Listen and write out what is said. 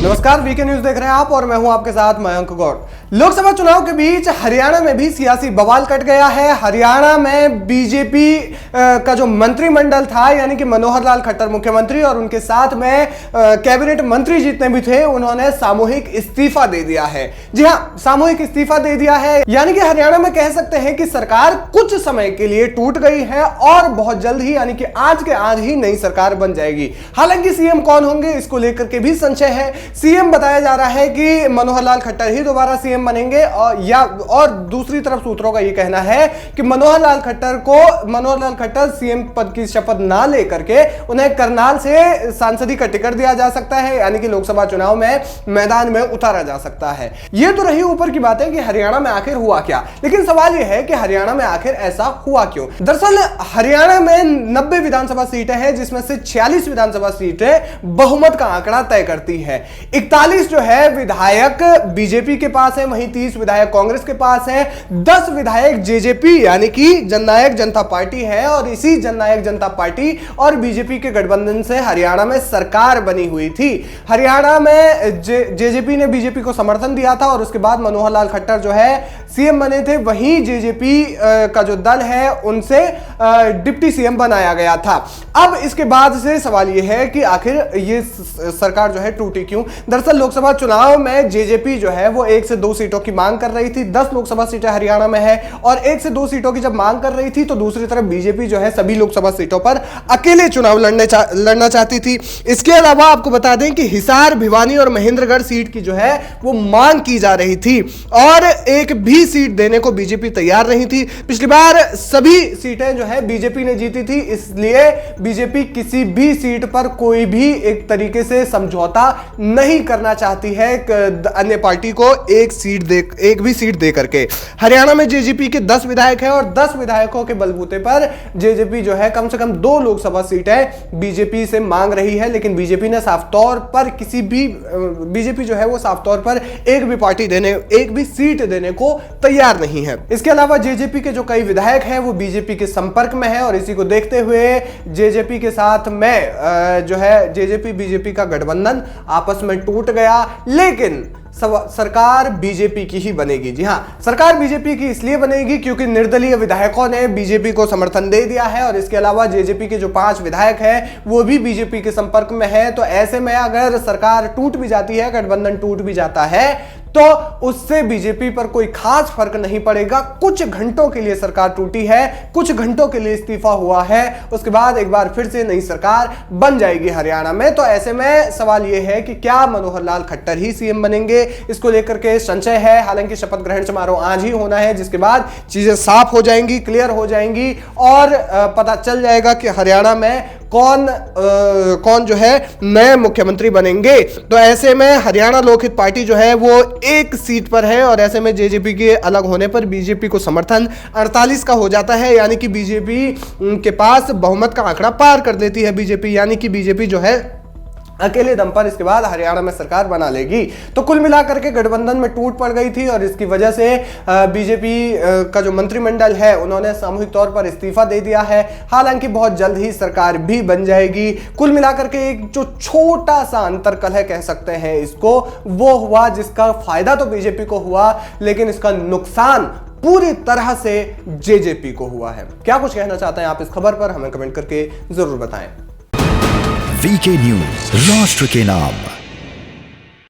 नमस्कार, VK news देख रहे हैं आप और मैं हूं आपके साथ मयंक गौड़। लोकसभा चुनाव के बीच हरियाणा में भी सियासी बवाल कट गया है। हरियाणा में बीजेपी का जो मंत्रिमंडल था, यानी कि मनोहर लाल खट्टर मुख्यमंत्री और उनके साथ में कैबिनेट मंत्री जितने भी थे, उन्होंने सामूहिक इस्तीफा दे दिया है। जी हां, सामूहिक इस्तीफा दे दिया है, यानी कि हरियाणा में कह सकते हैं कि सरकार कुछ समय के लिए टूट गई है और बहुत जल्द ही, यानी कि आज के आज ही नई सरकार बन जाएगी। हालांकि सीएम कौन होंगे, इसको लेकर के भी संशय है। सीएम बताया जा रहा है कि मनोहर लाल खट्टर ही दोबारा सीएम बनेंगे और दूसरी तरफ सूत्रों का यह कहना है कि मनोहर लाल खट्टर सीएम पद की शपथ ना लेकर के उन्हें करनाल से सांसदी का टिकट दिया जा सकता है, यानी कि लोकसभा चुनाव में मैदान में उतारा जा सकता है। यह तो रही ऊपर की बातें कि हरियाणा में आखिर हुआ क्या, लेकिन सवाल यह है कि हरियाणा में आखिर ऐसा हुआ क्यों। दरअसल हरियाणा में 90 विधानसभा सीटें हैं, जिसमें से 46 विधानसभा सीटें बहुमत का आंकड़ा तय करती है। 41 जो है विधायक बीजेपी के पास है, वहीं 30 विधायक कांग्रेस के पास है, 10 विधायक जेजेपी यानी कि जननायक जनता पार्टी है, और इसी जननायक जनता पार्टी और बीजेपी के गठबंधन से हरियाणा में सरकार बनी हुई थी। हरियाणा में जेजेपी ने बीजेपी को समर्थन दिया था और उसके बाद मनोहर लाल खट्टर जो है सीएम बने थे। वहीं जेजेपी का जो दल है उनसे डिप्टी सीएम बनाया गया था। अब इसके बाद से सवाल यह है कि आखिर ये सरकार जो है टूटी क्यों। दरअसल लोकसभा चुनाव में जेजेपी जो है वो 1 से 2 सीटों की मांग कर रही थी। 10 लोकसभा सीटें हरियाणा में है और 1 से 2 सीटों की जब मांग कर रही थी, तो दूसरी तरफ बीजेपी जो है सभी लोकसभा सीटों पर अकेले चुनाव लड़ना चाहती थी। इसके अलावा आपको बता दें कि हिसार, भिवानी और महेंद्रगढ़ सीट की जो है वो मांग की जा रही थी और एक भी सीट देने को बीजेपी तैयार नहीं थी। पिछली बार सभी सीटें जो है बीजेपी ने जीती थी, इसलिए बीजेपी किसी भी सीट पर कोई भी एक तरीके से समझौता नहीं करना चाहती है अन्य पार्टी को एक भी सीट दे करके। हरियाणा में जेजेपी के 10 विधायक हैं और 10 विधायकों के बलबूते पर जेजेपी जो है कम से कम 2 लोकसभा सीटें बीजेपी से मांग रही है, लेकिन बीजेपी ने साफ तौर पर बीजेपी जो है वो साफ तौर पर एक भी सीट देने को तैयार नहीं है। इसके अलावा जेजेपी के जो कई विधायक हैं वो बीजेपी के संपर्क में है और इसी को देखते हुए जेजेपी के साथ में जो है जेजेपी बीजेपी का गठबंधन आपस में टूट गया, लेकिन सरकार बीजेपी की ही बनेगी। जी हां, सरकार बीजेपी की इसलिए बनेगी क्योंकि निर्दलीय विधायकों ने बीजेपी को समर्थन दे दिया है और इसके अलावा जेजेपी के जो 5 विधायक हैं वो भी बीजेपी के संपर्क में है। तो ऐसे में अगर सरकार टूट भी जाती है, गठबंधन टूट भी जाता है, तो उससे बीजेपी पर कोई खास फर्क नहीं पड़ेगा। कुछ घंटों के लिए सरकार टूटी है, कुछ घंटों के लिए इस्तीफा हुआ है, उसके बाद एक बार फिर से नई सरकार बन जाएगी हरियाणा में। तो ऐसे में सवाल यह है कि क्या मनोहर लाल खट्टर ही सीएम बनेंगे, इसको लेकर के संशय है। हालांकि शपथ ग्रहण समारोह आज ही होना है, जिसके बाद चीजें साफ हो जाएंगी, क्लियर हो जाएंगी और पता चल जाएगा कि हरियाणा में कौन जो है नए मुख्यमंत्री बनेंगे। तो ऐसे में हरियाणा लोकहित पार्टी जो है वो एक सीट पर है और ऐसे में जेजेपी के अलग होने पर बीजेपी को समर्थन 48 का हो जाता है, यानी कि बीजेपी के पास बहुमत का आंकड़ा पार कर लेती है बीजेपी, यानी कि बीजेपी जो है अकेले दम पर इसके बाद हरियाणा में सरकार बना लेगी। तो कुल मिलाकर के गठबंधन में टूट पड़ गई थी और इसकी वजह से बीजेपी का जो मंत्रिमंडल है उन्होंने सामूहिक तौर पर इस्तीफा दे दिया है। हालांकि बहुत जल्द ही सरकार भी बन जाएगी। कुल मिलाकर के एक जो छोटा सा अंतरकलह कह सकते हैं इसको, वो हुआ जिसका फायदा तो बीजेपी को हुआ, लेकिन इसका नुकसान पूरी तरह से जेजेपी को हुआ है। क्या कुछ कहना चाहते हैं आप इस खबर पर, हमें कमेंट करके जरूर बताएं। वीके न्यूज, राष्ट्र के नाम।